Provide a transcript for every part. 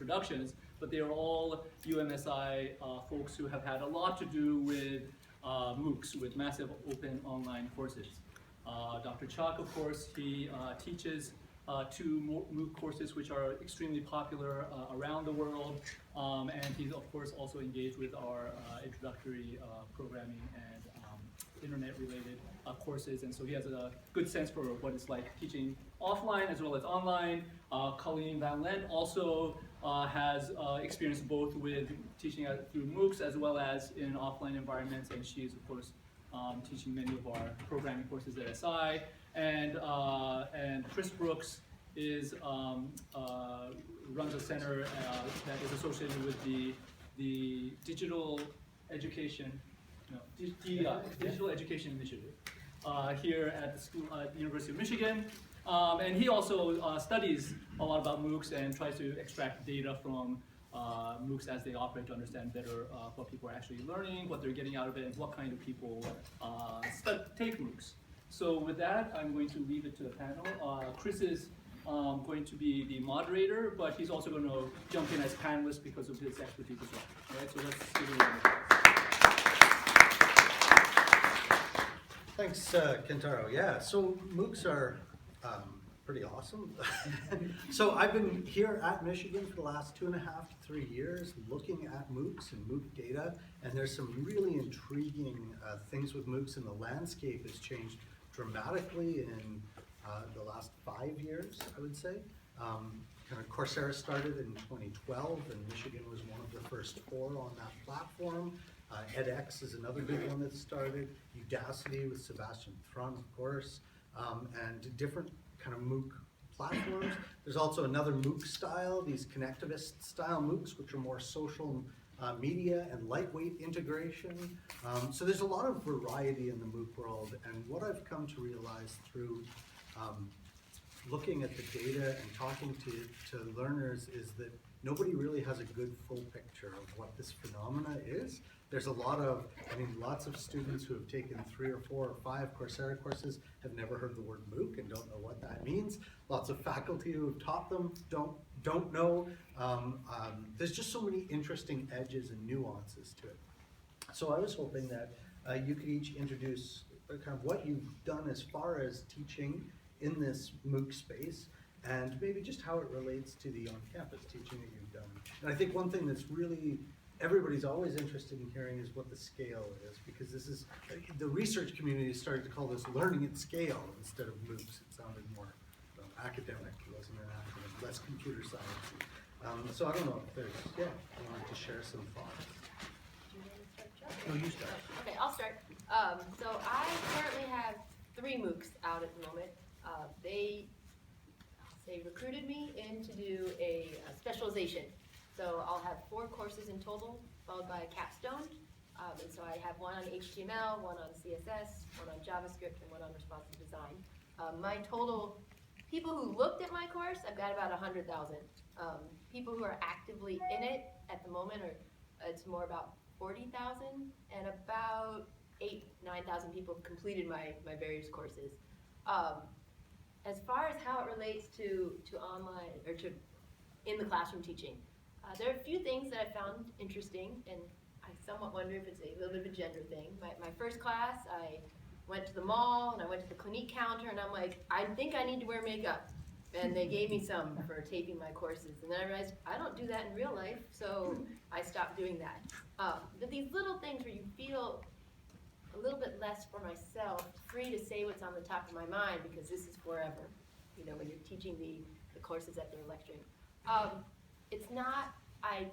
introductions, but they are all UMSI folks who have had a lot to do with MOOCs, with massive open online courses. Dr. Chuck, of course, he teaches two MOOC courses which are extremely popular around the world, and he's of course also engaged with our introductory programming and internet-related courses, and so he has a good sense for what it's like teaching offline as well as online. Colleen van Lent also has experience both with teaching through MOOCs as well as in offline environments, and she's of course teaching many of our programming courses at SI. And Chris Brooks is runs a center that is associated with the digital education. Digital Education Initiative here at the school at the University of Michigan, and he also studies a lot about MOOCs and tries to extract data from MOOCs as they operate to understand better what people are actually learning, what they're getting out of it, and what kind of people take MOOCs. So with that, I'm going to leave it to the panel. Chris is going to be the moderator, but he's also going to jump in as panelist because of his expertise as well. All right, so let's give it a minute. Thanks, Kentaro. Yeah, so MOOCs are pretty awesome. So I've been here at Michigan for the last 2.5 to 3 years looking at MOOCs and MOOC data, and there's some really intriguing things with MOOCs, and the landscape has changed dramatically in the last 5 years, I would say. Kind of Coursera started in 2012, and Michigan was one of the first 4 on that platform. edX is another big one that started. Udacity with Sebastian Thrun, of course, and different kind of MOOC platforms. There's also another MOOC style, these connectivist style MOOCs, which are more social media and lightweight integration. So there's a lot of variety in the MOOC world, and what I've come to realize through looking at the data and talking to learners is that nobody really has a good full picture of what this phenomena is. There's a lot of, lots of students who have taken 3 or 4 or 5 Coursera courses have never heard the word MOOC and don't know what that means. Lots of faculty who have taught them don't know. There's just so many interesting edges and nuances to it. So I was hoping that you could each introduce kind of what you've done as far as teaching in this MOOC space, and maybe just how it relates to the on-campus teaching that you've done. And I think one thing that's really, everybody's always interested in hearing is what the scale is, because this is, the research community started to call this learning at scale instead of MOOCs. It sounded more academic, it wasn't an academic, less computer science. So I don't know if there's, you wanted to share some thoughts. Do you want to start, Chuck? No, you start. Okay, I'll start. So I currently have 3 MOOCs out at the moment. They recruited me in to do a specialization. So I'll have 4 courses in total, followed by a capstone. And so I have one on HTML, one on CSS, one on JavaScript, and one on responsive design. My total people who looked at my course, I've got about 100,000. People who are actively in it at the moment, it's more about 40,000, and about 8,000-9,000 people have completed my various courses. As far as how it relates to online or to in the classroom teaching, there are a few things that I found interesting, and I somewhat wonder if it's a little bit of a gender thing. My first class, I went to the mall and I went to the Clinique counter, and I'm like, I think I need to wear makeup, and they gave me some for taping my courses, and then I realized I don't do that in real life, so I stopped doing that. But these little things where you feel a little bit less for myself, free to say what's on the top of my mind, because this is forever, when you're teaching the courses that they're lecturing. It's not,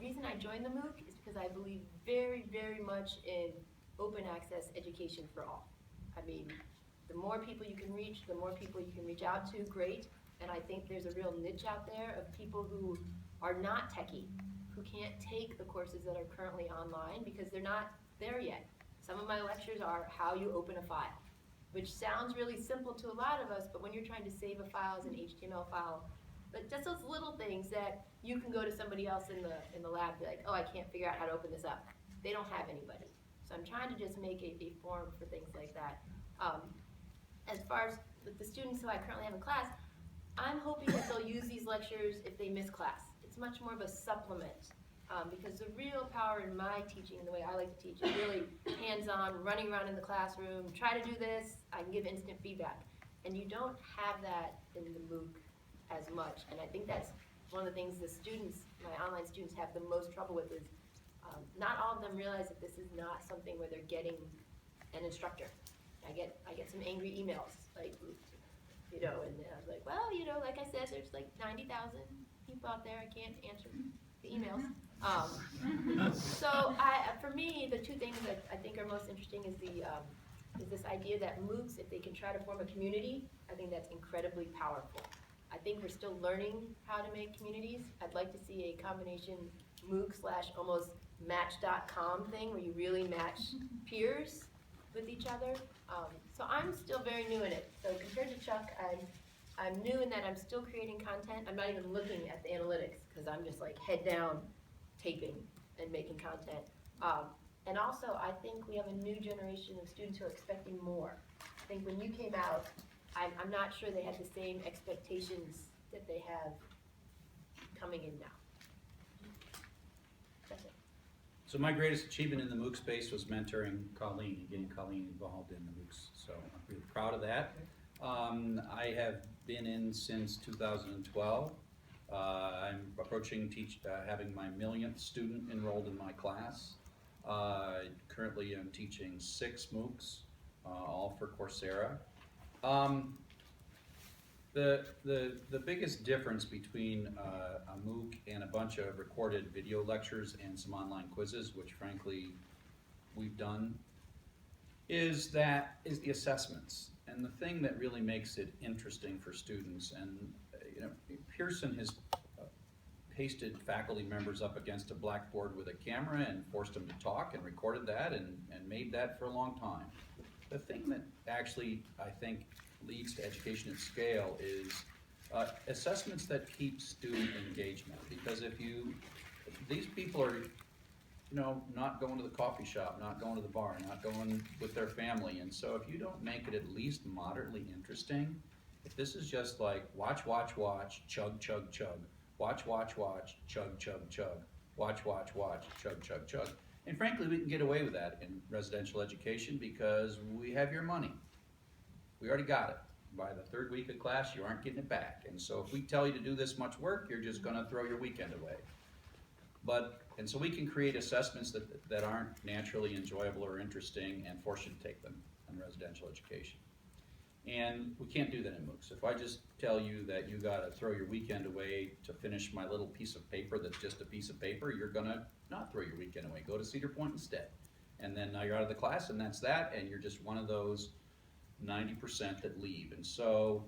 reason I joined the MOOC is because I believe very, very much in open access education for all. The more people you can reach, the more people you can reach out to, great. And I think there's a real niche out there of people who are not techie, who can't take the courses that are currently online because they're not there yet. Some of my lectures are how you open a file, which sounds really simple to a lot of us, but when you're trying to save a file as an HTML file, but just those little things that you can go to somebody else in the lab and be like, oh, I can't figure out how to open this up. They don't have anybody. So I'm trying to just make a forum for things like that. As far as with the students who I currently have in class, I'm hoping that they'll use these lectures if they miss class. It's much more of a supplement. Because the real power in my teaching, and the way I like to teach, is really hands-on, running around in the classroom, try to do this, I can give instant feedback. And you don't have that in the MOOC as much. And I think that's one of the things the students, my online students, have the most trouble with is not all of them realize that this is not something where they're getting an instructor. I get some angry emails, like, you know, and I was like, well, you know, like I said, there's like 90,000 people out there, I can't answer the emails. So for me, the two things that I think are most interesting is this idea that MOOCs, if they can try to form a community, I think that's incredibly powerful. I think we're still learning how to make communities. I'd like to see a combination MOOC / almost match.com thing where you really match peers with each other. So I'm still very new in it. So compared to Chuck, I'm new in that I'm still creating content. I'm not even looking at the analytics because I'm just like head down taping and making content. And also, I think we have a new generation of students who are expecting more. I think when you came out, I'm not sure they had the same expectations that they have coming in now. That's it. So my greatest achievement in the MOOC space was mentoring Colleen and getting Colleen involved in the MOOCs. So I'm really proud of that. I have been in since 2012. I'm approaching having my 1,000,000th student enrolled in my class. Currently I'm teaching 6 MOOCs, all for Coursera. The biggest difference between a MOOC and a bunch of recorded video lectures and some online quizzes, which frankly we've done, is the assessments. And the thing that really makes it interesting for students, and you know, Pearson has pasted faculty members up against a blackboard with a camera and forced them to talk and recorded that and made that for a long time. The thing that actually, I think, leads to education at scale is assessments that keep student engagement. Because these people are, you know, not going to the coffee shop, not going to the bar, not going with their family. And so if you don't make it at least moderately interesting, if this is just like watch, watch, watch, chug, chug, chug, watch, watch, watch, chug, chug, chug, watch, watch, watch, chug, chug, chug. And frankly, we can get away with that in residential education because we have your money. We already got it. By the 3rd week of class, you aren't getting it back. And so if we tell you to do this much work, you're just gonna throw your weekend away. And so we can create assessments that aren't naturally enjoyable or interesting and force you to take them in residential education. And we can't do that in MOOCs. If I just tell you that you gotta throw your weekend away to finish my little piece of paper that's just a piece of paper, you're gonna not throw your weekend away. Go to Cedar Point instead. And then now you're out of the class and that's that, and you're just one of those 90% that leave. And so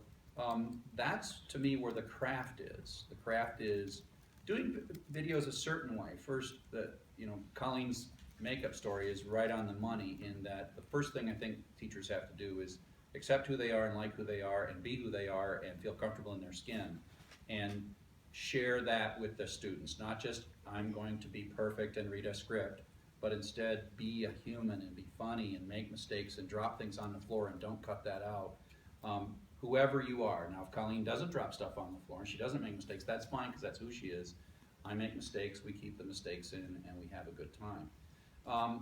that's to me where the craft is. The craft is doing videos a certain way. First, Colleen's makeup story is right on the money in that the first thing I think teachers have to do is accept who they are and like who they are and be who they are and feel comfortable in their skin and share that with the students. Not just I'm going to be perfect and read a script, but instead be a human and be funny and make mistakes and drop things on the floor and don't cut that out. Whoever you are. Now, if Colleen doesn't drop stuff on the floor and she doesn't make mistakes, that's fine because that's who she is. I make mistakes, we keep the mistakes in, and we have a good time.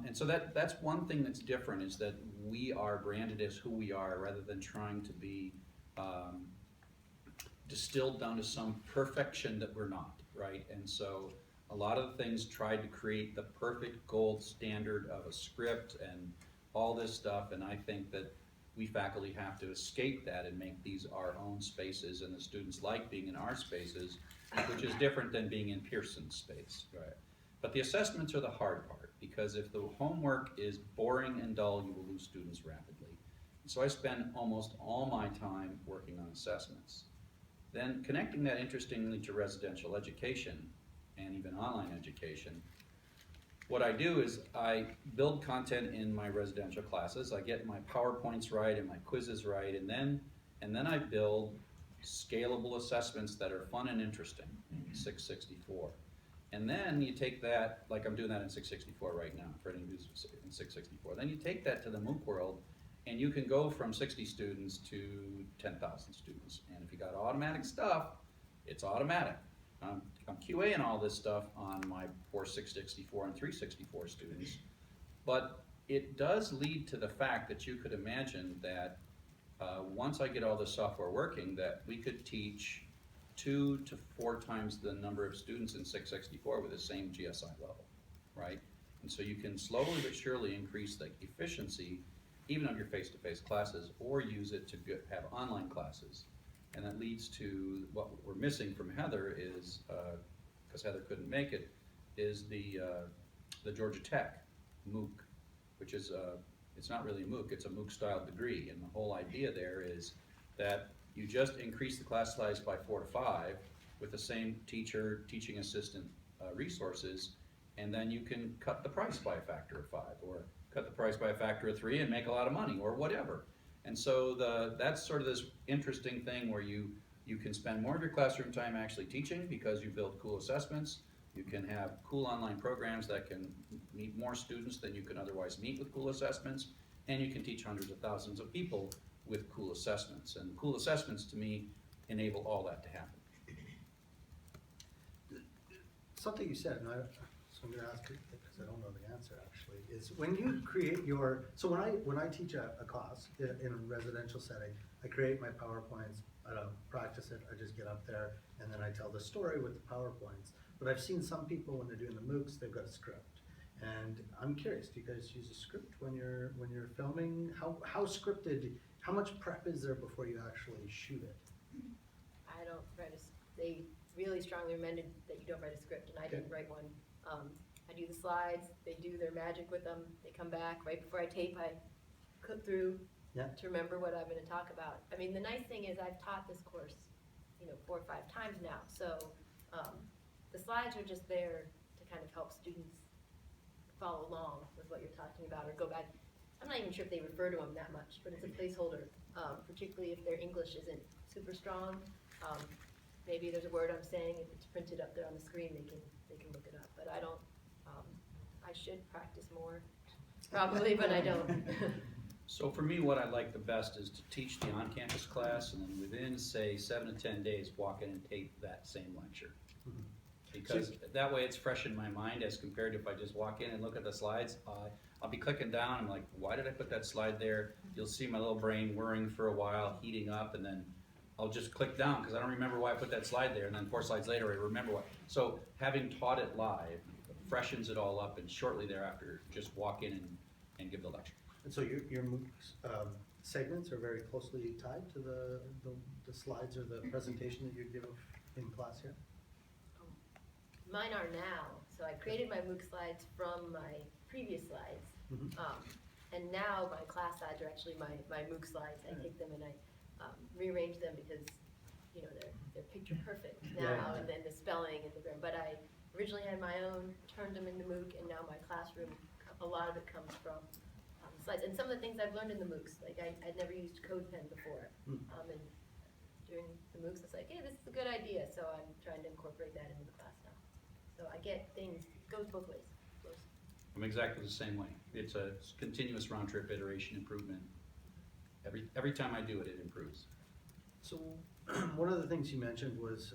And so that's one thing that's different is that we are branded as who we are rather than trying to be distilled down to some perfection that we're not, right? And so a lot of the things tried to create the perfect gold standard of a script and all this stuff, and I think that we faculty have to escape that and make these our own spaces, and the students like being in our spaces, which is different than being in Pearson's space, right? But the assessments are the hard part, because if the homework is boring and dull, you will lose students rapidly. And so I spend almost all my time working on assessments. Then connecting that interestingly to residential education and even online education, what I do is I build content in my residential classes. I get my PowerPoints right and my quizzes right, and then I build scalable assessments that are fun and interesting in 664. And then you take that, like I'm doing that in 664 right now, for anyone who's in 664. Then you take that to the MOOC world, and you can go from 60 students to 10,000 students. And if you got automatic stuff, it's automatic. I'm QAing all this stuff on my 664 and 364 students, but it does lead to the fact that you could imagine that once I get all this software working, that we could teach 2 to 4 times the number of students in 664 with the same GSI level, right? And so you can slowly but surely increase the efficiency even of your face-to-face classes, or use it to have online classes. And that leads to what we're missing from Heather is, because Heather couldn't make it, is the Georgia Tech MOOC, which is it's not really a MOOC, it's a MOOC-style degree. And the whole idea there is that you just increase the class size by 4 to 5 with the same teacher, teaching assistant resources, and then you can cut the price by a factor of 5, or cut the price by a factor of 3 and make a lot of money, or whatever. And so that's sort of this interesting thing where you can spend more of your classroom time actually teaching because you build cool assessments. You can have cool online programs that can meet more students than you can otherwise meet with cool assessments, and you can teach hundreds of thousands of people with cool assessments. And cool assessments, to me, enable all that to happen. Something you said, and so I'm going to ask it because I don't know the answer actually, is when you create your, so when I teach a class in a residential setting, I create my PowerPoints, I don't practice it, I just get up there and then I tell the story with the PowerPoints. But I've seen some people when they're doing the MOOCs, they've got a script. And I'm curious, do you guys use a script when you're filming? How scripted, how much prep is there before you actually shoot it? I don't write they really strongly recommended that you don't write a script, and I didn't write one. I do the slides, they do their magic with them, they come back. Right before I tape, I click through to remember what I'm going to talk about. I mean, the nice thing is I've taught this course, 4 or 5 times now, so the slides are just there to kind of help students follow along with what you're talking about or go back. I'm not even sure if they refer to them that much, but it's a placeholder, particularly if their English isn't super strong. Maybe there's a word I'm saying, if it's printed up there on the screen, they can look it up. But I don't, I should practice more, probably, but I don't. So for me, what I like the best is to teach the on-campus class, and then within, say, 7 to 10 days, walk in and tape that same lecture. Mm-hmm. Because that way it's fresh in my mind as compared to if I just walk in and look at the slides. I'll be clicking down, I'm like, why did I put that slide there? You'll see my little brain whirring for a while, heating up, and then I'll just click down because I don't remember why I put that slide there, and then 4 slides later I remember why. So having taught it live freshens it all up, and shortly thereafter just walk in and give the lecture. And so your MOOC segments are very closely tied to the slides or the presentation that you give in class here? Mine are now. So I created my MOOC slides from my previous slides. Mm-hmm. And now my class slides are actually my MOOC slides. I take them and I rearrange them because they're picture perfect now, and then the spelling and the grammar. But I originally had my own, turned them into MOOC, and now my classroom, a lot of it comes from slides. And some of the things I've learned in the MOOCs, like I'd never used CodePen before, and during the MOOCs, it's like, hey, this is a good idea, so I'm trying to incorporate that into the class now. So I get things, it goes both ways. I'm exactly the same way. It's a continuous round-trip iteration improvement. Every time I do it, it improves. So one of the things you mentioned was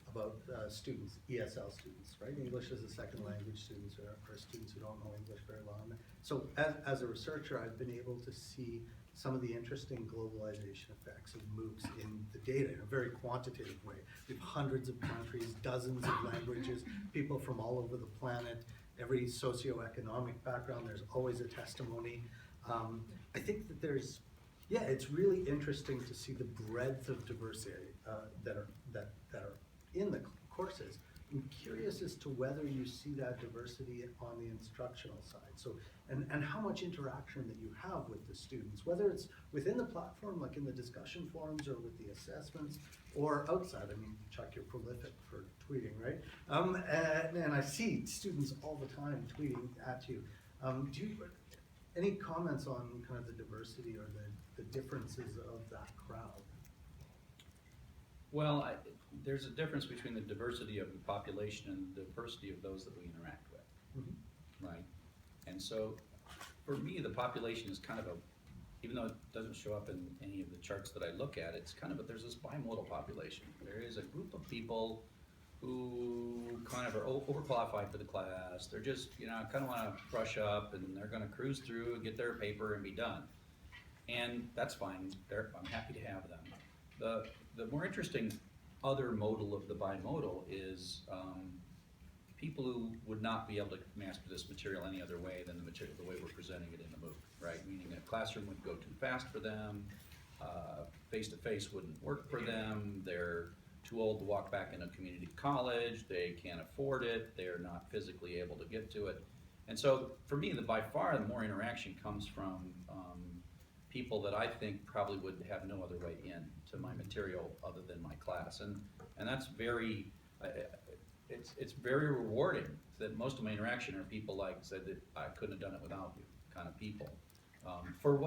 about students, ESL students, right? English as a second language students or students who don't know English very well. So as a researcher, I've been able to see some of the interesting globalization effects of MOOCs in the data in a very quantitative way. We have hundreds of countries, dozens of languages, people from all over the planet, every socioeconomic background, there's always a testimony. I think that it's really interesting to see the breadth of diversity that are in the courses. I'm curious as to whether you see that diversity on the instructional side. So, and how much interaction that you have with the students, whether it's within the platform, like in the discussion forums, or with the assessments, or outside. I mean, Chuck, you're prolific for tweeting, right? And I see students all the time tweeting at you. Do you any comments on kind of the diversity or the differences of that crowd? Well, there's a difference between the diversity of the population and the diversity of those that we interact with, right? And so, for me, the population is kind of even though it doesn't show up in any of the charts that I look at, it's kind of there's this bimodal population. There is a group of people who kind of are overqualified for the class. They're just, kind of want to brush up, and they're going to cruise through and get their paper and be done. And that's fine. I'm happy to have them. The more interesting other modal of the bimodal is people who would not be able to master this material any other way than the way we're presenting it in the MOOC, right? Meaning a classroom would go too fast for them, face-to-face wouldn't work for them, they're too old to walk back into community college, they can't afford it, they're not physically able to get to it. And so for me, by far the more interaction comes from people that I think probably would have no other way in to my material other than my class. And that's very, it's very rewarding that most of my interaction are people like said that I couldn't have done it without you kind of people. For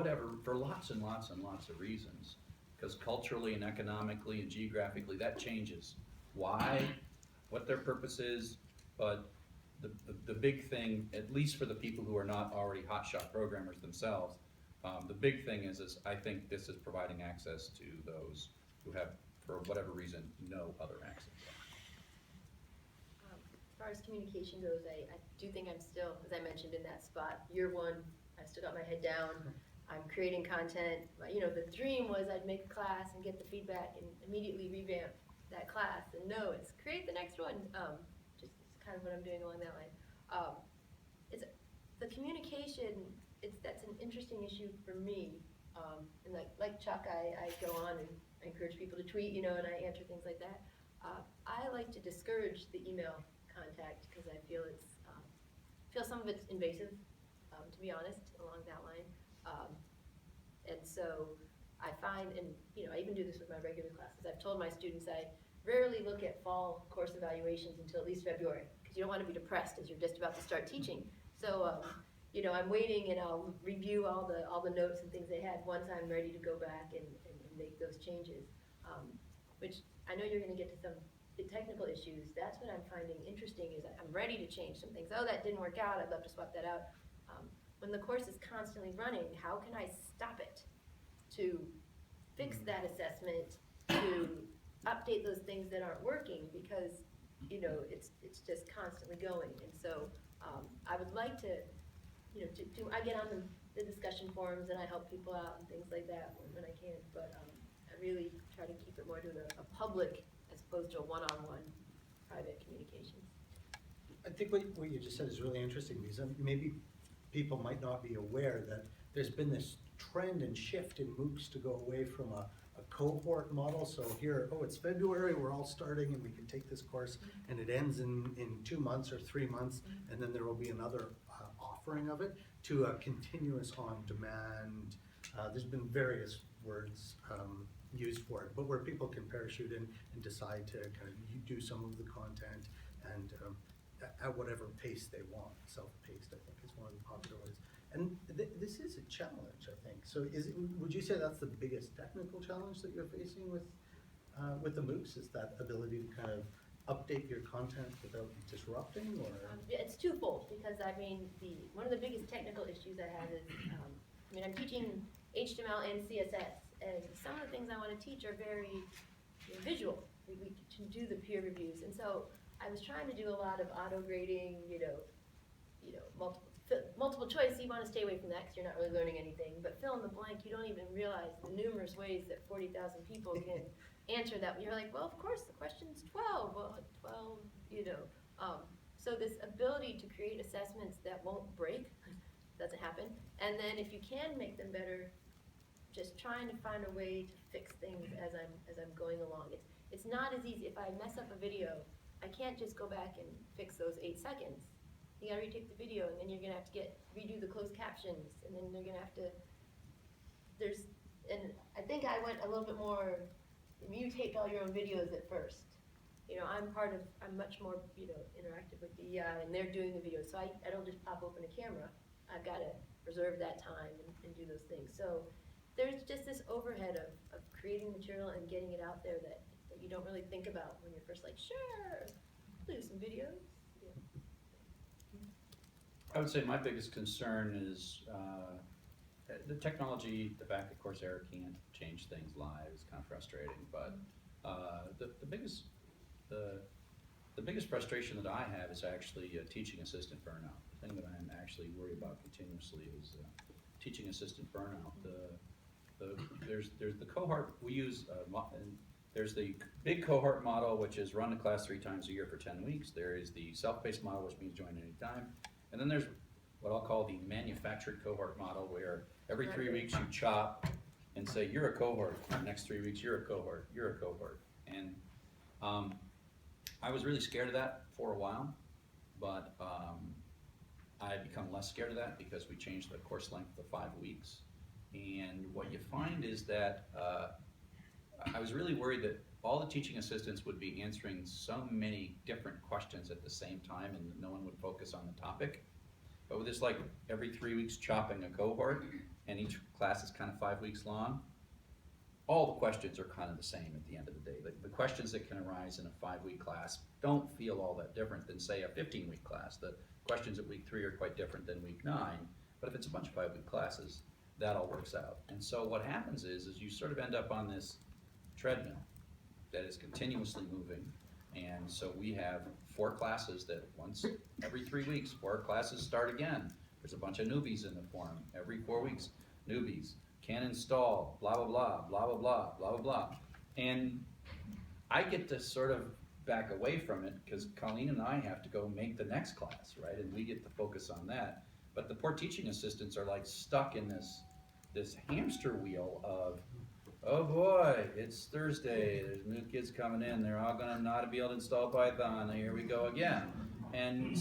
lots and lots and lots of reasons. Because culturally and economically and geographically that changes. Why, what their purpose is, but the big thing, at least for the people who are not already hotshot programmers themselves, the big thing is I think this is providing access to those who have, for whatever reason, no other access. As far as communication goes, I do think I'm still, as I mentioned, in that spot. Year one, I still got my head down. I'm creating content. The dream was I'd make a class and get the feedback and immediately revamp that class. And no, it's create the next one. Just kind of what I'm doing along that line. It's the communication. That's an interesting issue for me. And like Chuck, I go on and I encourage people to tweet, and I answer things like that. I like to discourage the email contact because I feel some of it's invasive, to be honest, along that line. And so I find, and I even do this with my regular classes. I've told my students I rarely look at fall course evaluations until at least February because you don't want to be depressed as you're just about to start teaching. So I'm waiting and I'll review all the notes and things they had once I'm ready to go back and make those changes. Which I know you're going to get to some technical issues. That's what I'm finding interesting is I'm ready to change some things. Oh, that didn't work out. I'd love to swap that out. When the course is constantly running, how can I stop it to fix that assessment, to update those things that aren't working because it's just constantly going. And so I would like to I get on the discussion forums and I help people out and things like that when I can, but I really try to keep it more to a public as opposed to a one-on-one private communication. I think what you just said is really interesting because maybe people might not be aware that there's been this trend and shift in MOOCs to go away from a cohort model. So here, it's February, we're all starting and we can take this course and it ends in 2 months or 3 months and then there will be another offering of it, to a continuous on demand. There's been various words used for it, but where people can parachute in and decide to kind of do some of the content and at whatever pace they want. Self-paced, I think, is one of the popular words. And this is a challenge, I think. So would you say that's the biggest technical challenge that you're facing with the MOOCs, is that ability to kind of update your content without disrupting, or? It's twofold, because one of the biggest technical issues I have is, I'm teaching HTML and CSS, and some of the things I want to teach are very visual. We can do the peer reviews, and so I was trying to do a lot of auto grading, multiple choice. You want to stay away from that because you're not really learning anything. But fill in the blank, you don't even realize the numerous ways that 40,000 people can answer that. You're like, well, of course, the question's 12. Well, 12, So this ability to create assessments that won't break doesn't happen. And then if you can make them better, just trying to find a way to fix things as I'm going along. It's not as easy. If I mess up a video, I can't just go back and fix those 8 seconds. You gotta retake the video, and then you're gonna have to redo the closed captions, and then they're gonna have to, and I think I went a little bit more, you taped all your own videos at first. I'm much more, interactive with DEI, and they're doing the videos, so I don't just pop open a camera. I've gotta reserve that time and do those things. So there's just this overhead of creating material and getting it out there that you don't really think about when you're first like, sure, I'll do some videos. I would say my biggest concern is the technology, the fact that Coursera can't change things live is kind of frustrating, but the biggest the biggest frustration that I have is actually teaching assistant burnout. The thing that I'm actually worried about continuously is teaching assistant burnout. There's the cohort we use. There's the big cohort model, which is run the class 3 times a year for 10 weeks. There is the self-paced model, which means join any time. And then there's what I'll call the manufactured cohort model, where every 3 weeks you chop and say, you're a cohort. For the next 3 weeks, you're a cohort, you're a cohort. And I was really scared of that for a while, but I've become less scared of that because we changed the course length to 5 weeks. And what you find is that I was really worried that all the teaching assistants would be answering so many different questions at the same time and that no one would focus on the topic. But with this, like, every 3 weeks chopping a cohort, and each class is kind of 5 weeks long, all the questions are kind of the same at the end of the day. The questions that can arise in a 5-week class don't feel all that different than, say, a 15-week class. The questions at week 3 are quite different than week 9, but if it's a bunch of 5-week classes, that all works out. And so what happens is you sort of end up on this treadmill that is continuously moving. And so we have 4 classes that once every 3 weeks, 4 classes start again. There's a bunch of newbies in the forum. Every 4 weeks, newbies can install, blah, blah, blah, blah, blah, blah, blah, blah, blah. And I get to sort of back away from it because Colleen and I have to go make the next class, right? And we get to focus on that. But the poor teaching assistants are like stuck in this hamster wheel of, oh boy, it's Thursday, there's new kids coming in, they're all gonna not be able to install Python, here we go again. And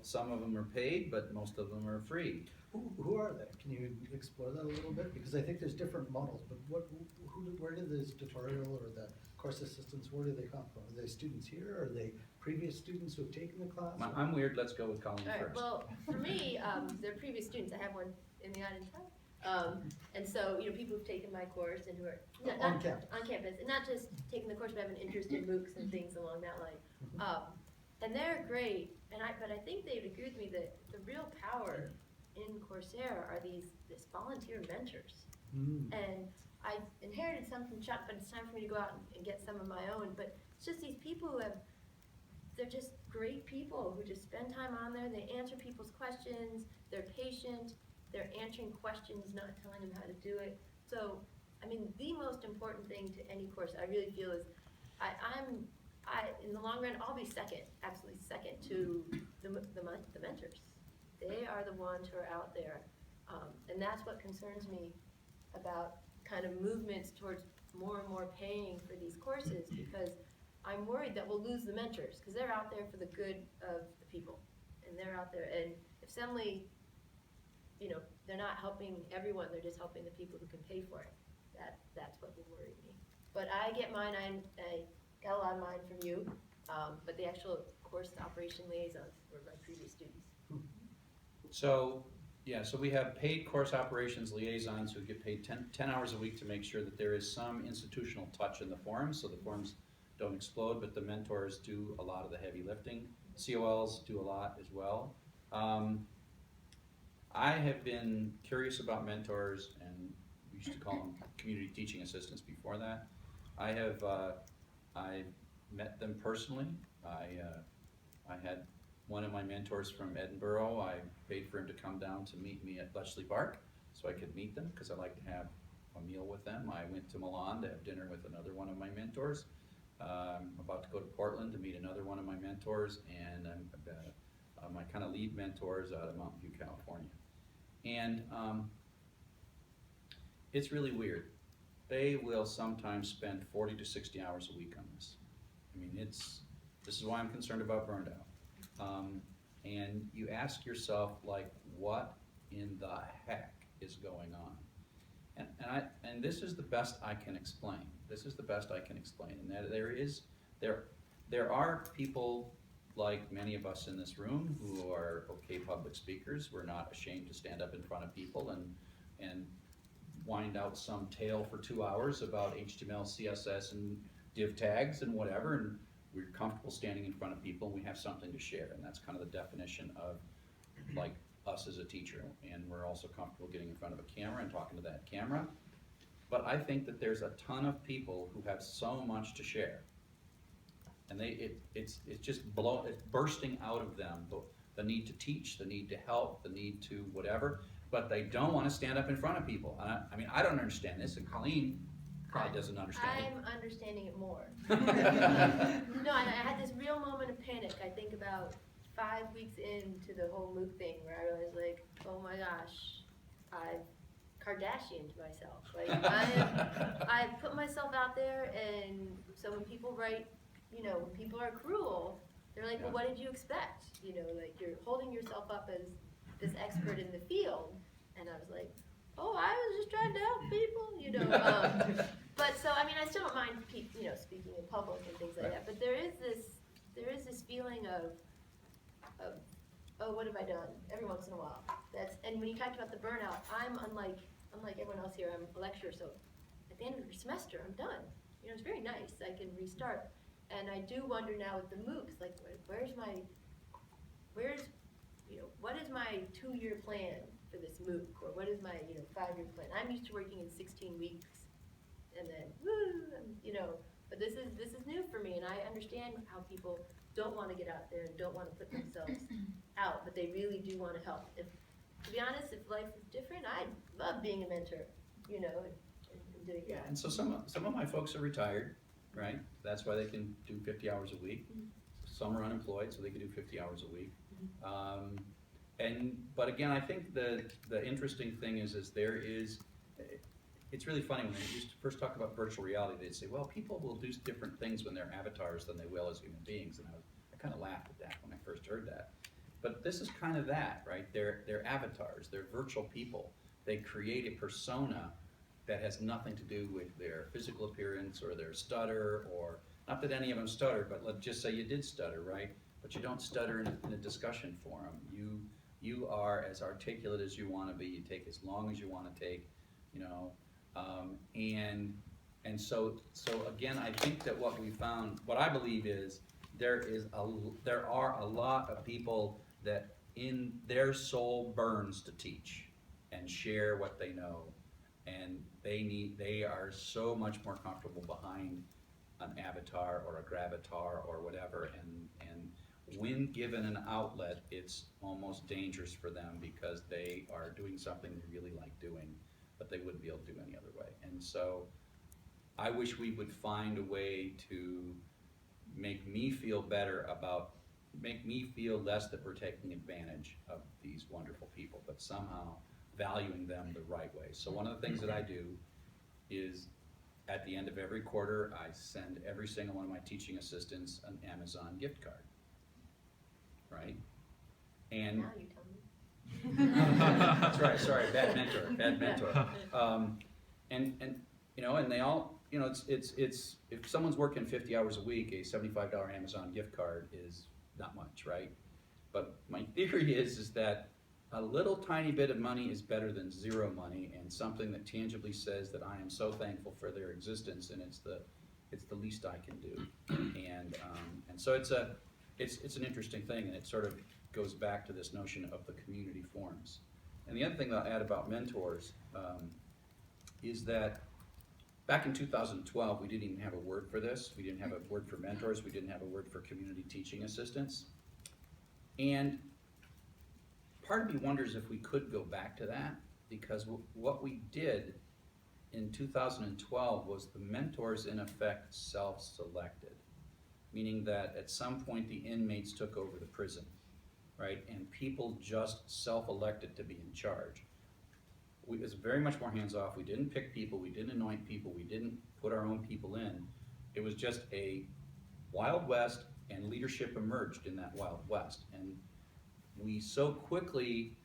some of them are paid, but most of them are free. Who are they? Can you explore that a little bit? Because I think there's different models, but where do this tutorial or the course assistants, where do they come from? Are they students here? Are they previous students who have taken the class? I'm weird, let's go with Colleen All right, first. well, for me, they're previous students. I have one in the audience. And so, people who've taken my course and who are On campus. on campus, and not just taking the course, but have an interest in MOOCs and things along that line. And they're great, but I think they'd agree with me that the real power in Coursera are this volunteer mentors. And I inherited some from Chuck, but it's time for me to go out and get some of my own. But it's just these people they're just great people who just spend time on there. They answer people's questions. They're patient. They're answering questions, not telling them how to do it. So, the most important thing to any course, I really feel, is in the long run, I'll be second, absolutely second to the mentors. They are the ones who are out there. And that's what concerns me about kind of movements towards more and more paying for these courses, because I'm worried that we'll lose the mentors, because they're out there for the good of the people. And they're out there, and if suddenly, they're not helping everyone, they're just helping the people who can pay for it. That's what will worry me. But I get mine, I got a lot of mine from you, but the actual course operation liaisons were my previous students. So we have paid course operations liaisons who get paid 10 hours a week to make sure that there is some institutional touch in the forums, so the forums don't explode, but the mentors do a lot of the heavy lifting. COLs do a lot as well. I have been curious about mentors, and we used to call them community teaching assistants before that. I met them personally. I had one of my mentors from Edinburgh. I paid for him to come down to meet me at Bletchley Park so I could meet them, because I like to have a meal with them. I went to Milan to have dinner with another one of my mentors. I'm about to go to Portland to meet another one of my mentors, and my kind of lead mentors out of Mountain View, California. And it's really weird. They will sometimes spend 40 to 60 hours a week on this. This is why I'm concerned about burnout. And you ask yourself, like, what in the heck is going on? And this is the best I can explain. And that there are people like many of us in this room who are okay public speakers. We're not ashamed to stand up in front of people and wind out some tale for 2 hours about HTML, CSS, and div tags and whatever, and we're comfortable standing in front of people, and we have something to share, and that's kind of the definition of, like, us as a teacher. And we're also comfortable getting in front of a camera and talking to that camera. But I think that there's a ton of people who have so much to share And it's just it's bursting out of them, the need to teach, the need to help, the need to whatever, but they don't want to stand up in front of people. I mean, I don't understand this, and Colleen probably doesn't understand it. I'm understanding it more. No, and I had this real moment of panic. I think about 5 weeks into the whole MOOC thing where I was like, oh my gosh, I've Kardashianed myself. Like, I've put myself out there, and so when people write, when people are cruel, they're like, well, what did you expect? Like, you're holding yourself up as this expert in the field, and I was like, oh, I was just trying to help people, But so, I mean, I still don't mind, speaking in public and things like that. But there is this feeling of, oh, what have I done? Every once in a while. And when you talked about the burnout, I'm unlike everyone else here. I'm a lecturer, so at the end of the semester, I'm done. It's very nice. I can restart. And I do wonder now with the MOOCs, like, what is my 2-year plan for this MOOC, or what is my 5-year plan? I'm used to working in 16 weeks, and then but this is new for me, and I understand how people don't want to get out there and don't want to put themselves out, but they really do want to help. To be honest, if life was different, I'd love being a mentor, and doing that. And so some of my folks are retired, right? That's why they can do 50 hours a week. Some are unemployed, so they can do 50 hours a week. But again, I think the interesting thing is it's really funny when they used to first talk about virtual reality, they'd say, well, people will do different things when they're avatars than they will as human beings. And I kind of laughed at that when I first heard that. But this is kind of that, right? They're avatars, they're virtual people. They create a persona that has nothing to do with their physical appearance or their stutter, or not that any of them stutter, but let's just say you did stutter, right? But you don't stutter in a discussion forum. You are as articulate as you want to be. You take as long as you want to take, and so again, I think that what we found, what I believe is there are a lot of people that in their soul burns to teach and share what they know, and they are so much more comfortable behind an avatar or a gravatar or whatever, and when given an outlet, it's almost dangerous for them because they are doing something they really like doing, but they wouldn't be able to do any other way. And so I wish we would find a way to make me feel less that we're taking advantage of these wonderful people, but somehow valuing them the right way. So one of the things that I do is at the end of every quarter, I send every single one of my teaching assistants an Amazon gift card, right? And Now you tell me. that's right, sorry, bad mentor. And they all, it's if someone's working 50 hours a week, a $75 Amazon gift card is not much, right? But my theory is that a little tiny bit of money is better than zero money, and something that tangibly says that I am so thankful for their existence, and it's the least I can do. And so it's an interesting thing, and it sort of goes back to this notion of the community forums. And the other thing that I'll add about mentors is that back in 2012, we didn't even have a word for this. We didn't have a word for mentors. We didn't have a word for community teaching assistants. And part of me wonders if we could go back to that, because what we did in 2012 was the mentors in effect self-selected, meaning that at some point the inmates took over the prison, right? And people just self-elected to be in charge. It was very much more hands-off. We didn't pick people, we didn't anoint people, we didn't put our own people in. It was just a Wild West, and leadership emerged in that Wild West. And we so quickly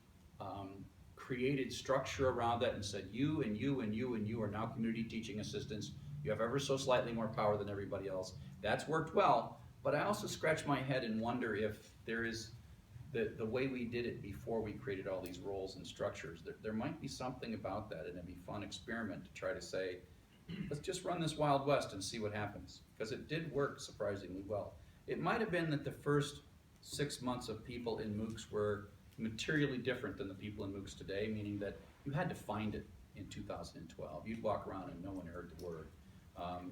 created structure around that and said, you and you and you and you are now community teaching assistants. You have ever so slightly more power than everybody else. That's worked well, but I also scratch my head and wonder if there is the way we did it before we created all these roles and structures. There might be something about that, and it'd be a fun experiment to try to say, let's just run this Wild West and see what happens, because it did work surprisingly well. It might have been that the first 6 months of people in MOOCs were materially different than the people in MOOCs today, meaning that you had to find it in 2012. You'd walk around and no one heard the word.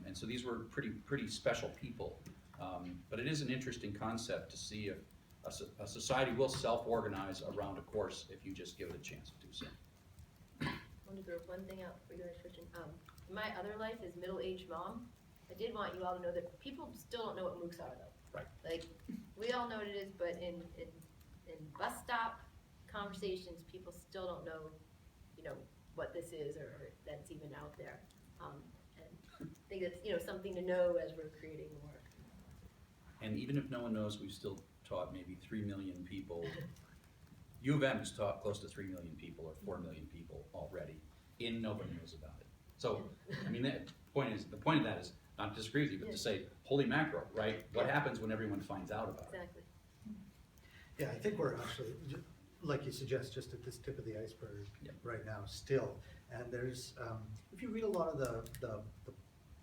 And so these were pretty special people. But it is an interesting concept to see if a society will self-organize around a course if you just give it a chance to do so. I want to throw one thing out before you guys switch in. My other life is middle-aged mom. I did want you all to know that people still don't know what MOOCs are though. Right. Like, we all know what it is, but in bus stop conversations, people still don't know, what this is or that's even out there. And I think that's, something to know as we're creating more. And even if no one knows, we've still taught maybe 3 million people. U of M has taught close to 3 million people or 4 million people already, and nobody knows about it. So, I mean, the point of that is not to disagree with you, but to say, holy mackerel, right? What happens when everyone finds out about it? Exactly. Yeah, I think we're actually, like you suggest, just at this tip of the iceberg right now still. And there's, if you read a lot of the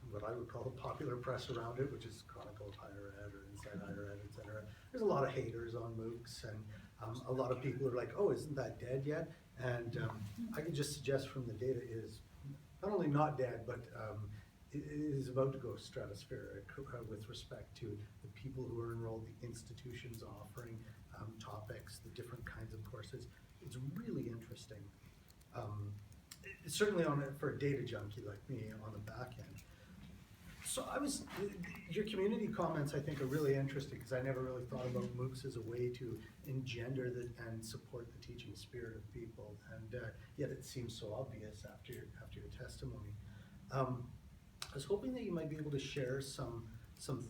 what I would call the popular press around it, which is Chronicles Higher Ed or Inside Higher Ed, et cetera, there's a lot of haters on MOOCs, and a lot of people are like, oh, isn't that dead yet? And I can just suggest from the data is not only not dead, but it is about to go stratospheric with respect to the people who are enrolled, the institutions offering topics, the different kinds of courses. It's really interesting. Certainly for a data junkie like me on the back end. So your community comments I think are really interesting because I never really thought about MOOCs as a way to engender and support the teaching spirit of people, and yet it seems so obvious after your testimony. I was hoping that you might be able to share some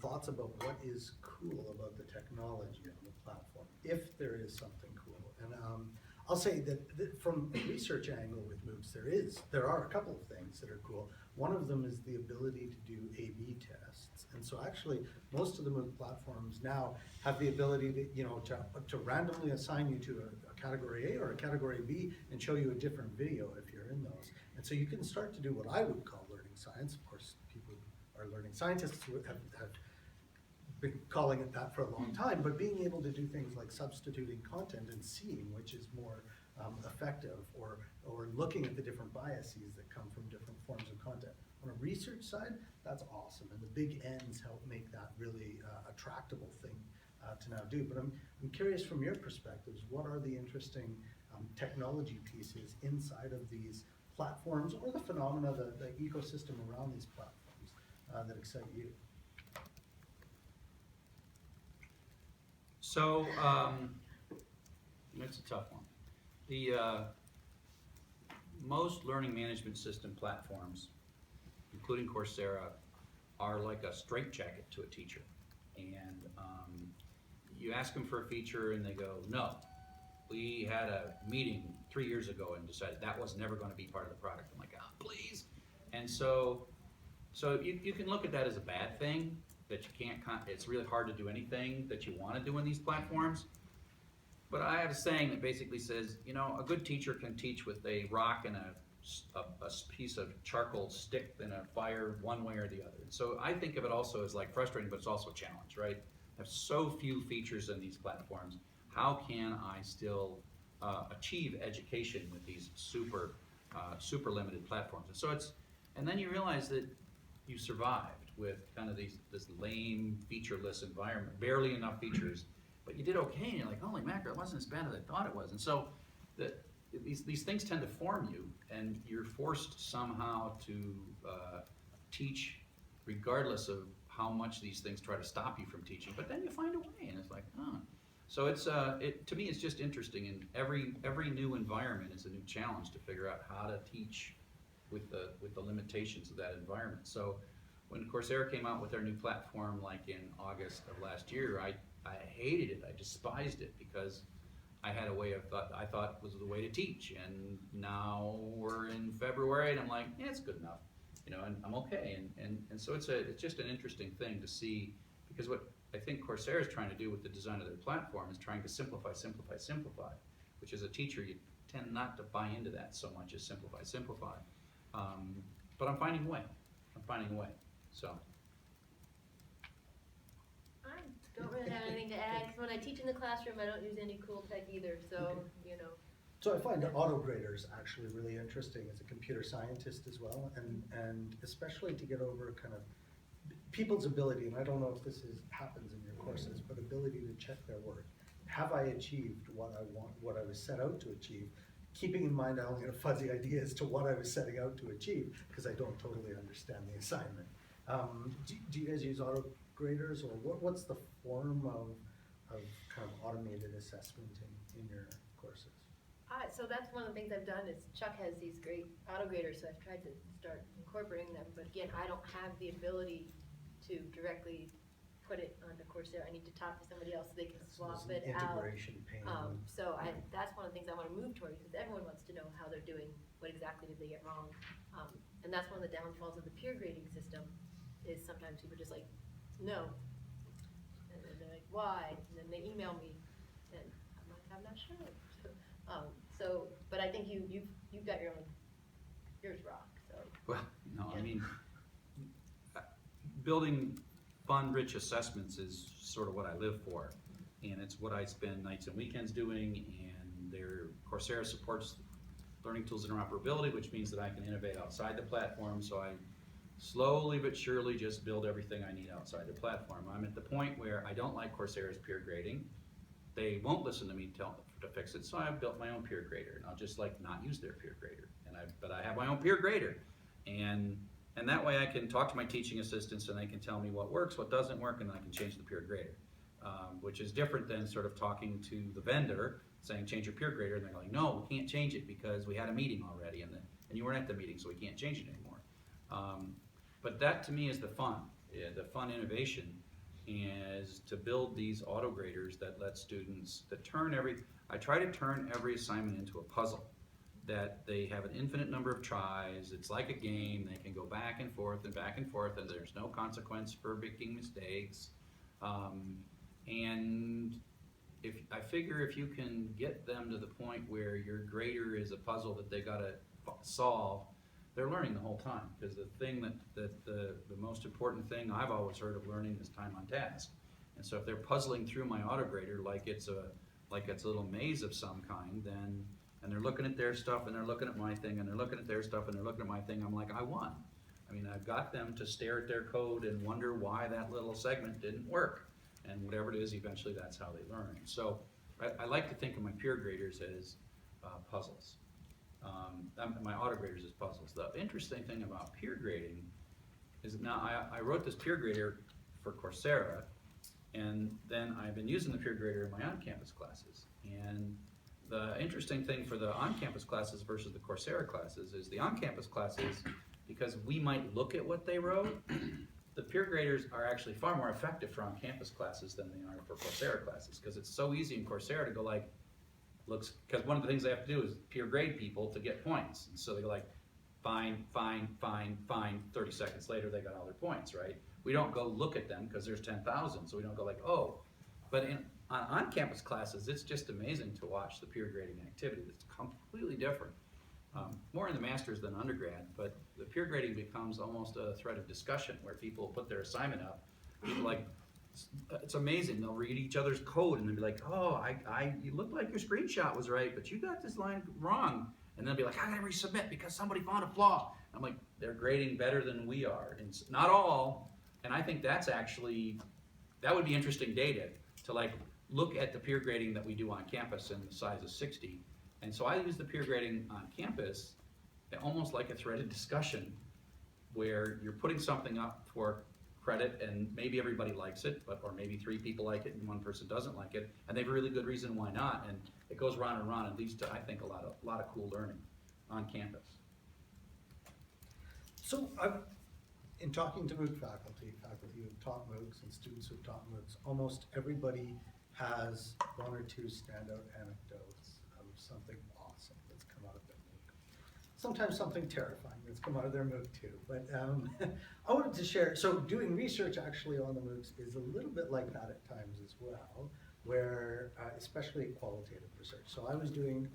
thoughts about what is cool about the technology on the platform, if there is something cool. And I'll say that from a research angle with MOOCs, there are a couple of things that are cool. One of them is the ability to do A/B tests. And so actually, most of the MOOC platforms now have the ability to randomly assign you to a category A or a category B and show you a different video if you're in those. And so you can start to do what I would call learning science. Of course, people who are learning scientists who have been calling it that for a long time, but being able to do things like substituting content and seeing which is more effective, or looking at the different biases that come from different forms of content. On a research side, that's awesome, and the big N's help make that really a tractable thing to now do. But I'm curious from your perspectives, what are the interesting technology pieces inside of these platforms, or the phenomena, the ecosystem around these platforms that excite you? So, it's a tough one. The most learning management system platforms, including Coursera, are like a straitjacket to a teacher. And you ask them for a feature and they go, no. We had a meeting 3 years ago and decided that was never going to be part of the product. I'm like, oh, please. And so you can look at that as a bad thing, that you can't, it's really hard to do anything that you want to do in these platforms. But I have a saying that basically says, a good teacher can teach with a rock and a piece of charcoal stick in a fire one way or the other. So I think of it also as like frustrating, but it's also a challenge, right? There's so few features in these platforms. How can I still achieve education with these super limited platforms? And so and then you realize that you survived with kind of this lame, featureless environment, barely enough features, but you did okay, and you're like, holy mackerel, it wasn't as bad as I thought it was. And so these things tend to form you, and you're forced somehow to teach regardless of how much these things try to stop you from teaching, but then you find a way, and it's like, oh. So to me, it's just interesting, and every new environment is a new challenge to figure out how to teach with the limitations of that environment. So when Coursera came out with their new platform, like in August of last year, I hated it. I despised it because I had a way I thought was the way to teach, and now we're in February, and I'm like, yeah, it's good enough, and I'm okay. And so it's just an interesting thing to see, because what I think Coursera is trying to do with the design of their platform is trying to simplify, which as a teacher you tend not to buy into that so much as simplify. But I'm finding a way. So. I don't really have anything to add, because when I teach in the classroom, I don't use any cool tech either, so, So I find auto graders actually really interesting as a computer scientist as well, and especially to get over kind of people's ability, and I don't know if this happens in your courses, but ability to check their work. Have I achieved what I want, what I was set out to achieve? Keeping in mind I only had a fuzzy idea as to what I was setting out to achieve, because I don't totally understand the assignment. Do you guys use auto graders, or what's the form of kind of automated assessment in your courses? So that's one of the things I've done is Chuck has these great auto graders, so I've tried to start incorporating them, but again, I don't have the ability to directly put it onto Coursera. I need to talk to somebody else so they can swap it out. Integration pain. So that's one of the things I want to move toward, because everyone wants to know how they're doing, what exactly did they get wrong. And that's one of the downfalls of the peer grading system, is sometimes people just like, no. And then they're like, why? And then they email me, and I'm like, I'm not sure. But I think you've got yours rock, so. Well, no, I Yeah. mean, building fun, rich assessments is sort of what I live for. And it's what I spend nights and weekends doing, and Coursera supports learning tools interoperability, which means that I can innovate outside the platform, so I slowly but surely just build everything I need outside the platform. I'm at the point where I don't like Coursera's peer grading. They won't listen to me to fix it, so I've built my own peer grader, and I'll just like not use their peer grader. But I have my own peer grader, and that way I can talk to my teaching assistants, and they can tell me what works, what doesn't work, and then I can change the peer grader, which is different than sort of talking to the vendor, saying change your peer grader, and they're like, no, we can't change it because we had a meeting already, and you weren't at the meeting, so we can't change it anymore. But that to me is the fun innovation, is to build these auto graders that let students, I try to turn every assignment into a puzzle, that they have an infinite number of tries. It's like a game. They can go back and forth, and there's no consequence for making mistakes. And I figure if you can get them to the point where your grader is a puzzle that they gotta solve, they're learning the whole time. Because the thing the most important thing I've always heard of learning is time on task. And so if they're puzzling through my auto grader like it's a little maze of some kind, and they're looking at their stuff, and they're looking at my thing, and they're looking at their stuff, and they're looking at my thing, I'm like, I won. I mean, I've got them to stare at their code and wonder why that little segment didn't work. And whatever it is, eventually that's how they learn. So I like to think of my peer graders as puzzles. My auto graders as puzzles. The interesting thing about peer grading is that now I wrote this peer grader for Coursera, and then I've been using the peer grader in my on-campus classes. And the interesting thing for the on-campus classes versus the Coursera classes is the on-campus classes, because we might look at what they wrote, the peer graders are actually far more effective for on-campus classes than they are for Coursera classes, because it's so easy in Coursera to go like, because one of the things they have to do is peer grade people to get points. And so they go like, fine, 30 seconds later they got all their points, right? We don't go look at them because there's 10,000, so we don't go like, oh. But on-campus classes, it's just amazing to watch the peer grading activity. It's completely different. More in the master's than undergrad, but the peer grading becomes almost a thread of discussion where people put their assignment up. People like, it's amazing. They'll read each other's code and they'll be like, oh, you look like your screenshot was right, but you got this line wrong. And they'll be like, I gotta resubmit because somebody found a flaw. I'm like, they're grading better than we are. And not all, and I think that would be interesting data to like look at the peer grading that we do on campus in the size of 60. And so I use the peer grading on campus almost like a threaded discussion where you're putting something up for credit and maybe everybody likes it, or maybe 3 people like it and 1 person doesn't like it, and they have a really good reason why not, and it goes round and round and leads to, I think, a lot of cool learning on campus. So in talking to MOOC faculty who've taught MOOCs and students who've taught MOOCs, almost everybody has 1 or 2 standout anecdotes of something awesome that's come out of their MOOC. Sometimes something terrifying that's come out of their MOOC too. But I wanted to share, so doing research actually on the MOOCs is a little bit like that at times as well, where especially qualitative research. So I was doing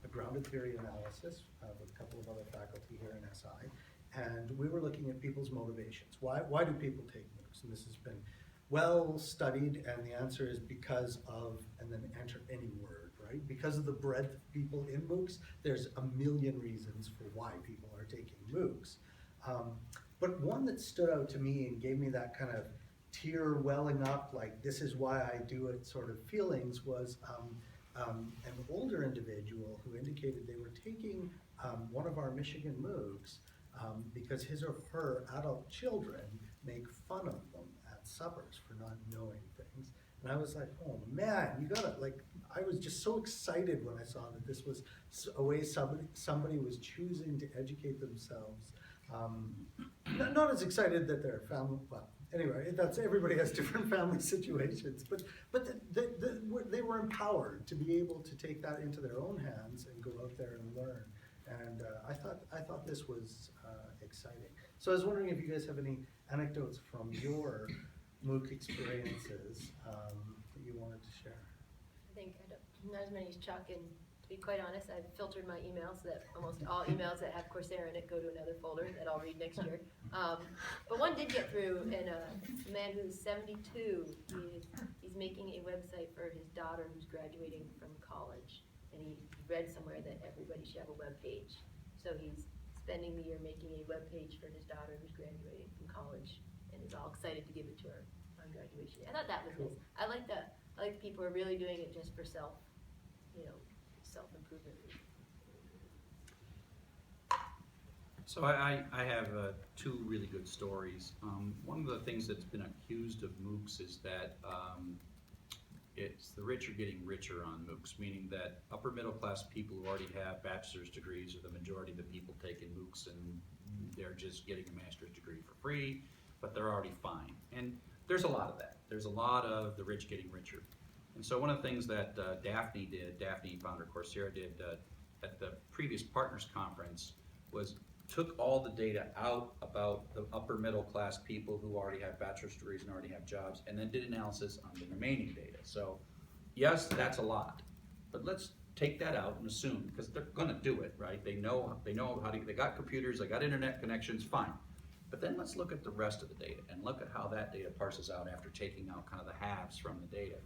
a grounded theory analysis with a couple of other faculty here in SI, and we were looking at people's motivations. Why do people take MOOCs? And this has been well studied, and the answer is because of, and then enter any word, right? Because of the breadth of people in MOOCs, there's a million reasons for why people are taking MOOCs. But one that stood out to me and gave me that kind of tear welling up, like this is why I do it sort of feelings, was an older individual who indicated they were taking one of our Michigan MOOCs because his or her adult children make fun of them at suppers for not knowing things. And I was like, oh man, you gotta, like, I was just so excited when I saw that this was a way somebody was choosing to educate themselves. Not as excited that their family, well, anyway, that's, everybody has different family situations, but they were empowered to be able to take that into their own hands and go out there and learn. And I thought this was exciting. So I was wondering if you guys have any anecdotes from your MOOC experiences that you wanted to share. I think not as many as Chuck, and to be quite honest, I've filtered my emails so that almost all emails that have Coursera in it go to another folder that I'll read next year. But one did get through, and a man who's 72, he's making a website for his daughter who's graduating from college. And he read somewhere that everybody should have a web page. So he's spending the year making a web page for his daughter who's graduating from college and is all excited to give it to her on graduation. I thought that was nice. I like that. I like people who are really doing it just for self-improvement. So I have two really good stories. One of the things that's been accused of MOOCs is that it's the rich are getting richer on MOOCs, meaning that upper middle class people who already have bachelor's degrees are the majority of the people taking MOOCs, and they're just getting a master's degree for free, but they're already fine. And there's a lot of that. There's a lot of the rich getting richer. And so one of the things that Daphne, founder of Coursera, did at the previous partners conference was took all the data out about the upper middle class people who already have bachelor's degrees and already have jobs, and then did analysis on the remaining data. So yes, that's a lot, but let's take that out and assume, because they're gonna do it, right? They know how to, they got computers, they got internet connections, fine. But then let's look at the rest of the data and look at how that data parses out after taking out kind of the halves from the data.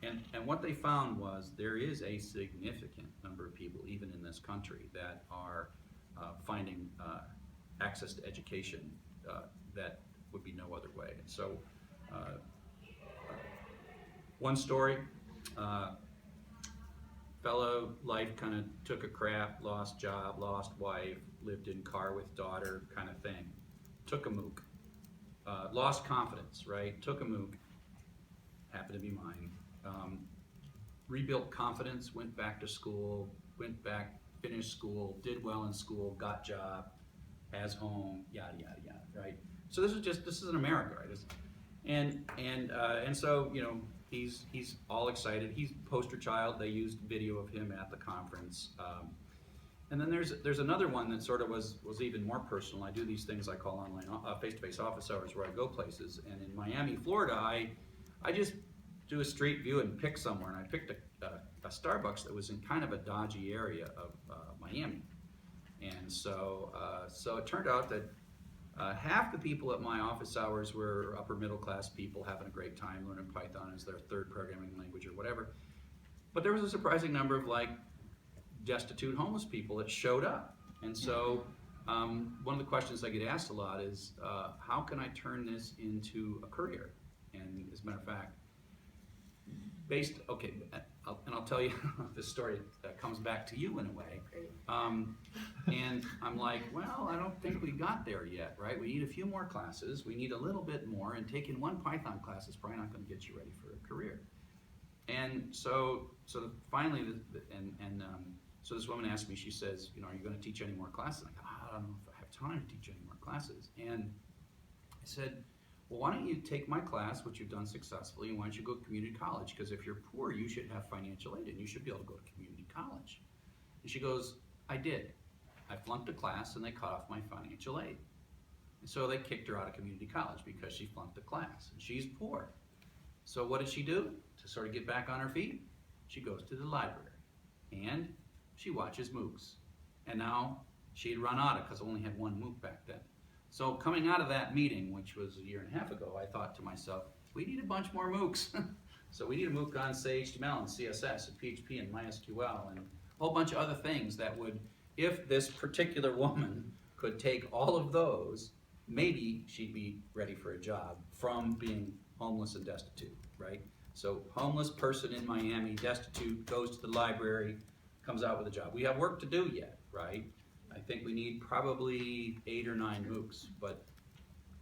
And what they found was there is a significant number of people, even in this country, that are finding access to education that would be no other way. And so one story, fellow life kind of took a crap, lost job, lost wife, lived in car with daughter kind of thing. Took a MOOC, lost confidence, right? Took a MOOC, happened to be mine. Rebuilt confidence, went back to school, finished school, did well in school, got job, has home, yada yada yada, right? So this is in America, right? And so he's all excited. He's poster child. They used video of him at the conference. And then there's another one that sort of was even more personal. I do these things I call online face-to-face office hours where I go places. And in Miami, Florida, I just do a street view and pick somewhere. And I picked a Starbucks that was in kind of a dodgy area of Miami. And so it turned out that half the people at my office hours were upper middle class people having a great time learning Python as their third programming language or whatever. But there was a surprising number of destitute homeless people that showed up. And so one of the questions I get asked a lot is, how can I turn this into a career? And as a matter of fact, I'll tell you this story that comes back to you in a way. And I'm like, well, I don't think we got there yet, right? We need a few more classes. We need a little bit more, and taking one Python class is probably not going to get you ready for a career. And so finally, so this woman asked me, she says, are you going to teach any more classes? And I don't know if I have time to teach any more classes. And I said, well, why don't you take my class, which you've done successfully, and why don't you go to community college? Because if you're poor, you should have financial aid, and you should be able to go to community college. And she goes, I did. I flunked a class, and they cut off my financial aid. And so they kicked her out of community college because she flunked a class, and she's poor. So what did she do to sort of get back on her feet? She goes to the library, and she watches MOOCs. And now she had run out of, because I only had one MOOC back then. So coming out of that meeting, which was a year and a half ago, I thought to myself, we need a bunch more MOOCs. So we need a MOOC on, say, HTML and CSS and PHP and MySQL and a whole bunch of other things that would, if this particular woman could take all of those maybe she'd be ready for a job from being homeless and destitute, right? So homeless person in Miami, destitute, goes to the library, comes out with a job. We have work to do yet, right? I think we need probably 8 or 9 MOOCs, but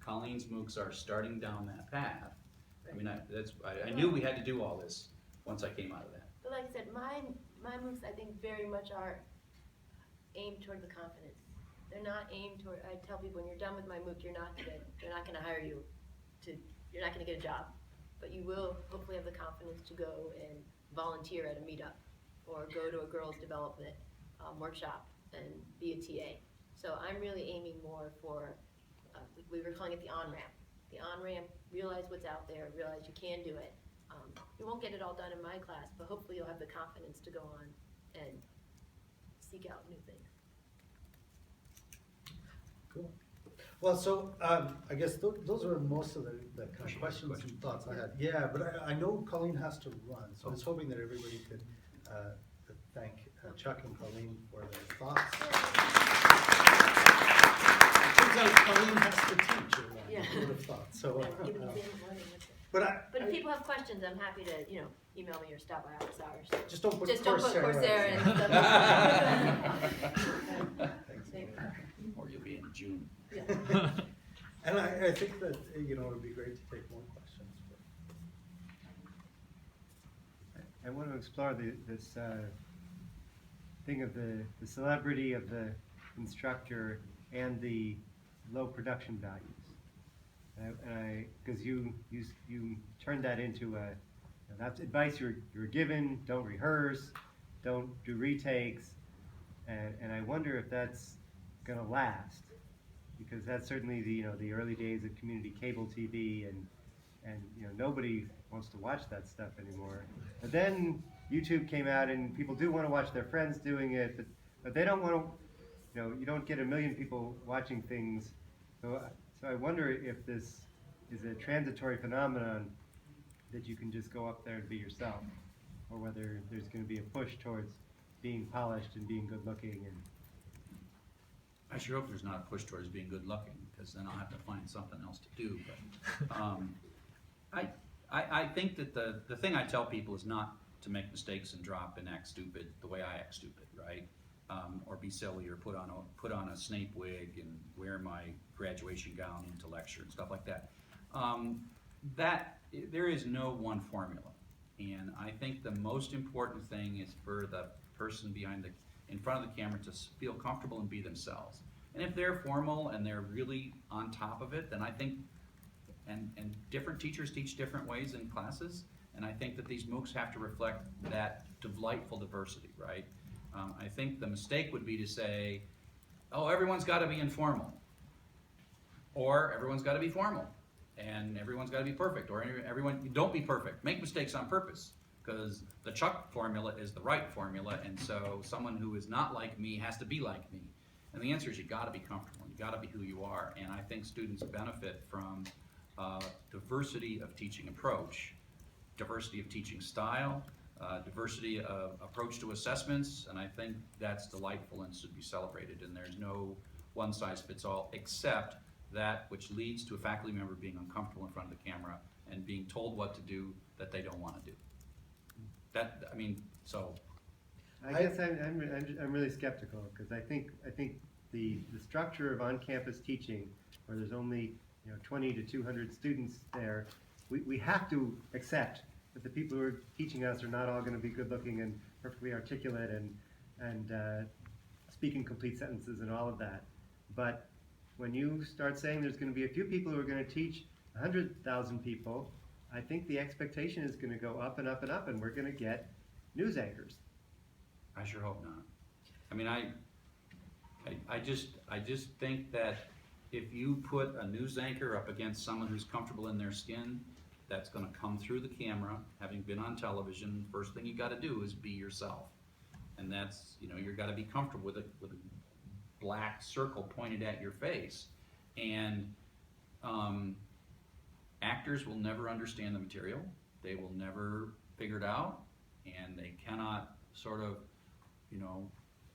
Colleen's MOOCs are starting down that path. I mean, I knew we had to do all this once I came out of that. But like I said, my MOOCs, I think, very much are aimed toward the confidence. They're not aimed toward, I tell people, when you're done with my MOOC, they're not gonna hire you you're not gonna get a job. But you will hopefully have the confidence to go and volunteer at a meetup or go to a girls development workshop and be a TA. So I'm really aiming more for, we were calling it the on-ramp. The on-ramp, realize what's out there, realize you can do it. You won't get it all done in my class, but hopefully you'll have the confidence to go on and seek out new things. Cool. Well, so I guess those are most of the kind of questions and thoughts I had. Yeah, but I know Colleen has to run, so I was hoping that everybody could thank Chuck and Colleen for their thoughts. Turns out Colleen has to teach, Yeah. I would have thought. So, But if people have questions, I'm happy to, email me or stop by office hours. just don't put Just don't put Coursera Coursera. and stuff. Or you'll be in June. Yeah. And I think that, it would be great to take more questions. I want to explore this thing of the celebrity of the instructor and the low production values. Because you turned that into that's advice you're given. Don't rehearse, don't do retakes, and I wonder if that's going to last, because that's certainly the early days of community cable TV, and nobody wants to watch that stuff anymore. But then YouTube came out, and people do want to watch their friends doing it, but they don't want to. You don't get a million people watching things. So I wonder if this is a transitory phenomenon that you can just go up there and be yourself, or whether there's going to be a push towards being polished and being good looking. And I sure hope there's not a push towards being good looking, because then I'll have to find something else to do. But I think that the thing I tell people is not to make mistakes and drop and act stupid the way I act stupid, right? Or be silly, or put on a Snape wig and wear my graduation gown into lecture and stuff like that. There is no one formula, and I think the most important thing is for the person in front of the camera to feel comfortable and be themselves. And if they're formal and they're really on top of it, then I think, and different teachers teach different ways in classes, and I think that these MOOCs have to reflect that delightful diversity, right? I think the mistake would be to say, oh, everyone's got to be informal, or everyone's got to be formal, and everyone's got to be perfect, or everyone, don't be perfect. Make mistakes on purpose, because the Chuck formula is the right formula, and so someone who is not like me has to be like me. And the answer is you got to be comfortable, you got to be who you are, and I think students benefit from diversity of teaching approach, diversity of teaching style, diversity of approach to assessments, and I think that's delightful and should be celebrated, and there's no one size fits all, except that which leads to a faculty member being uncomfortable in front of the camera and being told what to do that they don't want to do. I guess I'm really skeptical, because I think the structure of on-campus teaching, where there's only 20 to 200 students there, we have to accept that the people who are teaching us are not all going to be good-looking and perfectly articulate and speak in complete sentences and all of that. But when you start saying there's going to be a few people who are going to teach 100,000 people, I think the expectation is going to go up and up and up, and we're going to get news anchors. I sure hope not. I mean, I just think that if you put a news anchor up against someone who's comfortable in their skin, that's going to come through the camera. Having been on television, first thing you got to do is be yourself, and that's you've got to be comfortable with a black circle pointed at your face, and actors will never understand the material. They will never figure it out, and they cannot sort of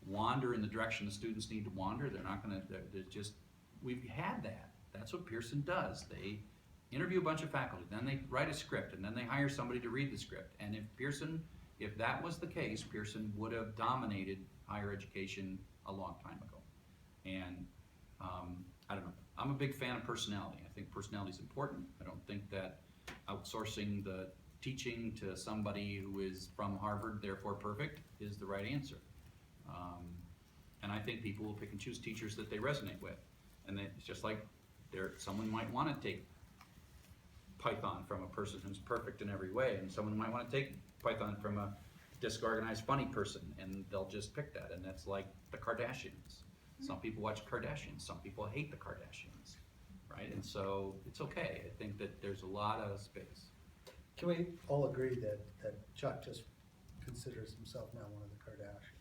wander in the direction the students need to wander. They're not going to. We've had that. That's what Pearson does. They interview a bunch of faculty, then they write a script, and then they hire somebody to read the script. And if that was the case, Pearson would have dominated higher education a long time ago. And I don't know, I'm a big fan of personality. I think personality is important. I don't think that outsourcing the teaching to somebody who is from Harvard, therefore perfect, is the right answer. And I think people will pick and choose teachers that they resonate with. And it's just like someone might want to take Python from a person who's perfect in every way, and someone might want to take Python from a disorganized, funny person, and they'll just pick that. And that's like the Kardashians. Some people watch Kardashians, some people hate the Kardashians, right? And so it's okay. I think that there's a lot of space. Can we all agree that Chuck just considers himself now one of the Kardashians?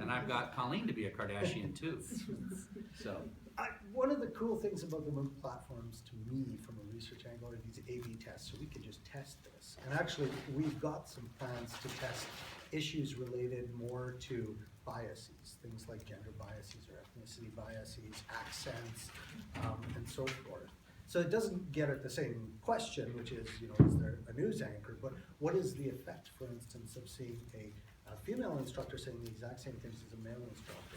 And I've got Colleen to be a Kardashian too. So one of the cool things about the MOOC platforms to me from a research angle are these A/B tests, so we can just test this. And actually, we've got some plans to test issues related more to biases, things like gender biases or ethnicity biases, accents, and so forth. So it doesn't get at the same question, which is, is there a news anchor, but what is the effect, for instance, of seeing a female instructor saying the exact same things as a male instructor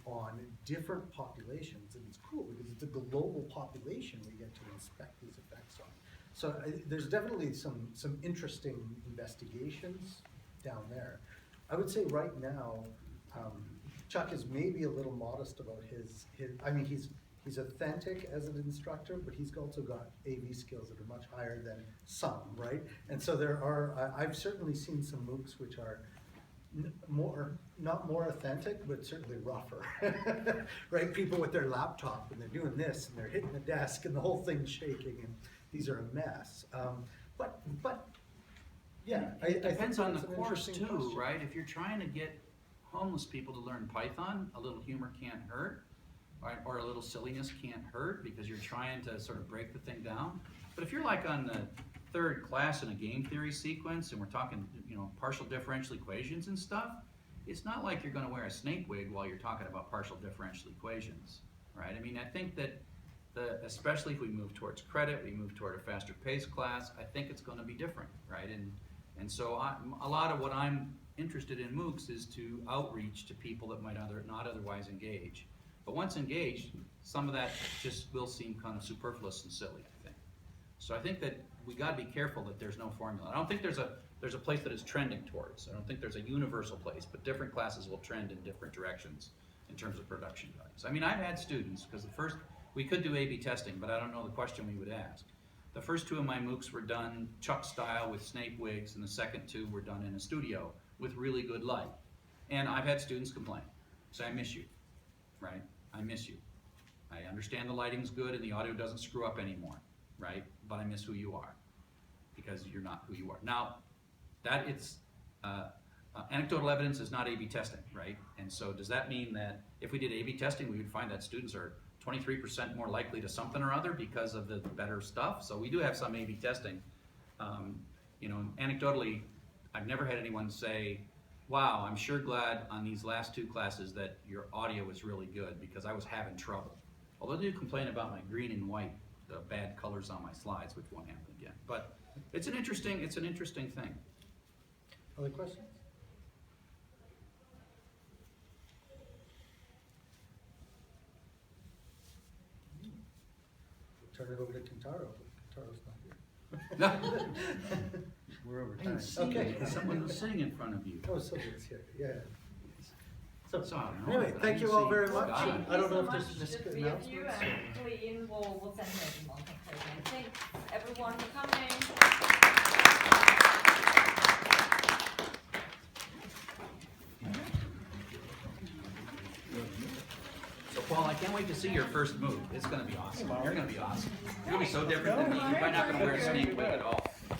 on different populations? And it's cool because it's a global population we get to inspect these effects on. So there's definitely some interesting investigations down there. I would say right now, Chuck is maybe a little modest about his I mean, he's authentic as an instructor, but he's also got AV skills that are much higher than some, right? And so there are, I've certainly seen some MOOCs which are not more authentic, but certainly rougher, right? People with their laptop and they're doing this and they're hitting the desk and the whole thing's shaking and these are a mess. But yeah, it depends on the it's an course interesting too, question. right? If you're trying to get homeless people to learn Python, a little humor can't hurt, right? Or a little silliness can't hurt because you're trying to sort of break the thing down. But if you're like on the third class in a game theory sequence and we're talking, partial differential equations and stuff, it's not like you're going to wear a snake wig while you're talking about partial differential equations, right? I mean, I think that especially if we move towards credit, we move toward a faster paced class, I think it's going to be different, right? And so a lot of what I'm interested in MOOCs is to outreach to people that might not otherwise engage. But once engaged, some of that just will seem kind of superfluous and silly, I think. So I think that we got to be careful that there's no formula. I don't think there's a place that is trending towards. I don't think there's a universal place, but different classes will trend in different directions in terms of production values. I mean, I've had students, because we could do A/B testing, but I don't know the question we would ask. The first two of my MOOCs were done Chuck style with snake wigs, and the second two were done in a studio with really good light. And I've had students complain, say, I miss you, right? I miss you. I understand the lighting's good and the audio doesn't screw up anymore, right? But I miss who you are because you're not who you are. Now, that it's anecdotal evidence is not A/B testing, right? And so does that mean that if we did A/B testing, we would find that students are 23% more likely to something or other because of the better stuff? So we do have some A/B testing. Anecdotally, I've never had anyone say, wow, I'm sure glad on these last two classes that your audio was really good because I was having trouble. Although they do complain about my green and white, the bad colors on my slides, which won't happen again. But it's an interesting thing. Other questions? We'll turn it over to Kentaro, but Kentaro's not here. We're over I time. didn't see Okay. someone was sitting in front of you. Oh, Sylvia's here, yeah. So I don't know, Anyway, but I thank didn't you all see- very much. Got it. I don't know if Thank there's you so much, the any three of you, announcements. and Colleen will send you an email. Thanks everyone for coming. So Paul, I can't wait to see your first move. It's gonna be awesome. You're gonna be awesome. You're gonna be so different than me. You're probably not gonna wear a snake wig at all.